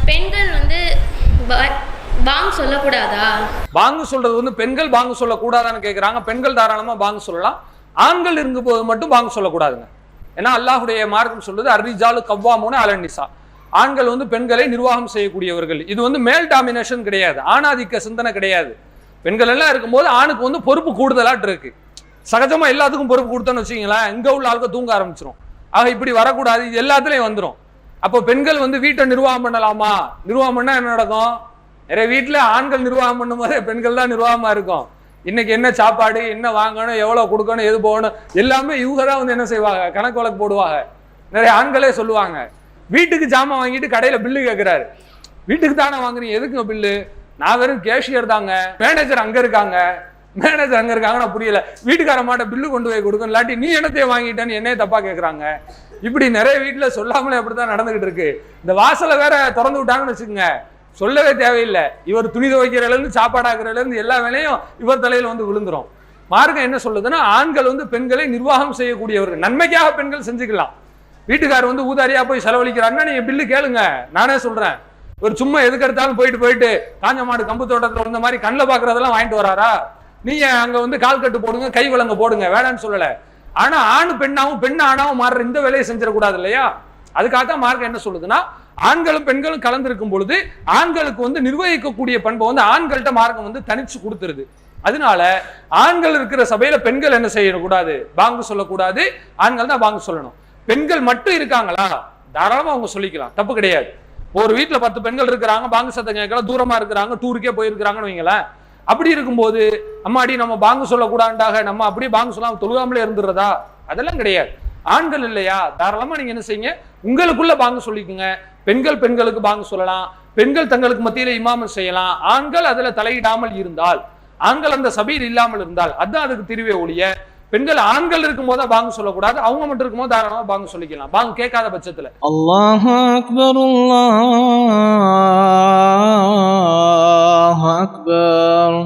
பெண்கள் வந்து பாங்கு சொல்லக்கூடாதா? பாங்கு சொல்றது வந்து பெண்கள் பாங்கு சொல்லக்கூடாதான்னு கேட்குறாங்க. பெண்கள் தாராளமா பாங்கு சொல்லலாம். ஆண்கள் இருக்கும்போது மட்டும் பாங்கு சொல்லக்கூடாதுங்க. ஏன்னா அல்லாஹுடைய மார்க்கம் சொல்றது அர்ரிஜாலு கவ்வாமூன அலன் நிசா. ஆண்கள் வந்து பெண்களை நிர்வாகம் செய்யக்கூடியவர்கள். இது வந்து மேல் டாமினேஷன் கிடையாது, ஆணாதிக்க சிந்தனை கிடையாது. பெண்கள் எல்லாம் இருக்கும்போது ஆணுக்கு வந்து பொறுப்பு கூடுதலாட்டு இருக்கு. சகஜமா எல்லாத்துக்கும் பொறுப்பு கொடுத்தோன்னு வச்சுக்கீங்களேன், இங்க உள்ள ஆளுக்கு தூங்க ஆரம்பிச்சிடும். ஆக இப்படி வரக்கூடாது, இது எல்லாத்துலயும் வந்துடும். அப்போ பெண்கள் வந்து வீட்டை நிர்வாகம் பண்ணலாமா? நிர்வாகம் பண்ணா என்ன நடக்கும்? நிறைய வீட்டுல ஆண்கள் நிர்வாகம் பண்ணும் போதே பெண்கள் தான் நிர்வாகமா இருக்கும். இன்னைக்கு என்ன சாப்பாடு, என்ன வாங்கணும், எவ்வளவு கொடுக்கணும், எது போகணும், எல்லாமே இவங்க தான் வந்து என்ன செய்வாங்க, கணக்கு வழக்கு போடுவாங்க. நிறைய ஆண்களே சொல்லுவாங்க, வீட்டுக்கு ஜாமான் வாங்கிட்டு கடையில பில்லு கேட்கிறாரு. வீட்டுக்கு தானே வாங்குறீங்க, எதுக்குங்க பில்லு? நான் வெறும் கேஷியர் தாங்க, மேனேஜர் அங்க இருக்காங்க, மேனேஜர் அங்க இருக்காங்க, நான் புரியல. வீட்டுக்கார மாட்ட பில்லு கொண்டு போய் கொடுக்கணும், இல்லாட்டி நீ என்னத்தையும் வாங்கிட்டேன்னு என்னையே தப்பா கேட்கறாங்க. இப்படி நிறைய வீட்டுல சொல்லாமலே அப்படித்தான் நடந்துகிட்டு இருக்கு. இந்த வாசலை வேற திறந்து விட்டாங்கன்னு வச்சுக்கோங்க, சொல்லவே தேவையில்லை. இவர் துணி துவைக்கிறதுல இருந்து சாப்பாடாக்குறதுல இருந்து எல்லா வேலையும் இவர் தலையில வந்து விழுந்துரும். மார்க்கம் என்ன சொல்லுதுன்னா, ஆண்கள் வந்து பெண்களை நிர்வாகம் செய்யக்கூடியவர்கள். நன்மைக்காக பெண்கள் செஞ்சுக்கலாம். வீட்டுக்காரர் வந்து ஊதாரியா போய் செலவழிக்கிறாருன்னா நீங்க பில்லு கேளுங்க, நானே சொல்றேன். ஒரு சும்மா எதுக்கு எடுத்தாலும் போயிட்டு காஞ்ச மாடு கம்பு தோட்டத்துல இருந்த மாதிரி கண்ணில் பாக்குறதெல்லாம் வாங்கிட்டு வராரா? நீங்க அங்க வந்து கால் கட்டு போடுங்க, கை விலங்க போடுங்க, வேணான்னு சொல்லல. ஆனா ஆணு பெண்ணாவும் பெண் ஆணாவும் மாறுற இந்த வேலையை செஞ்சிடக்கூடாது இல்லையா? அதுக்காகத்தான் மார்க்கம் என்ன சொல்லுதுன்னா, ஆண்களும் பெண்களும் கலந்திருக்கும் பொழுது ஆண்களுக்கு வந்து நிர்வகிக்கக்கூடிய பண்பை வந்து ஆண்கள்கிட்ட மார்க்கம் வந்து தனிச்சு கொடுத்துருது. அதனால ஆண்கள் இருக்கிற சபையில பெண்கள் என்ன செய்யக்கூடாது, பாங்கு சொல்லக்கூடாது. ஆண்கள் தான் பாங்கு சொல்லணும். பெண்கள் மட்டும் இருக்காங்களா, தாராளமா அவங்க சொல்லிக்கலாம், தப்பு கிடையாது. ஒரு வீட்டுல 10 பெண்கள் இருக்கிறாங்க, பாங்கு சத்தம் கேட்கல, தூரமா இருக்கிறாங்க, டூருக்கே போயிருக்கிறாங்கன்னு வைங்களேன். அப்படி இருக்கும்போது அம்மாடி நம்ம பாங்கு சொல்லக்கூடாண்டாக நம்ம அப்படியே பாங்கு சொல்லாம தொழுகாமலே இருந்துடுறதா? அதெல்லாம் கிடையாது. ஆண்கள் இல்லையா, தாராளமா நீங்க என்ன செய்யுங்க, உங்களுக்குள்ள பாங்கு சொல்லிக்குங்க. பெண்கள் பெண்களுக்கு பாங்கு சொல்லலாம், பெண்கள் தங்களுக்கு மத்தியில இமாமத் செய்யலாம். ஆண்கள் அதுல தலையிடாமல் இருந்தால், ஆண்கள் அந்த சபையில் இல்லாமல் இருந்தால் அதுதான் அதுக்கு தீர்வே ஒழிய, பெண்கள் ஆண்கள் இருக்கும் போது பாங்கு சொல்லக்கூடாது. அவங்க மட்டும் இருக்கும்போது தாராளமா பாங்கு சொல்லிக்கலாம், பாங்கு கேட்காத பட்சத்துல. அல்லாஹு அக்பர், அல்லாஹு அக்பர்.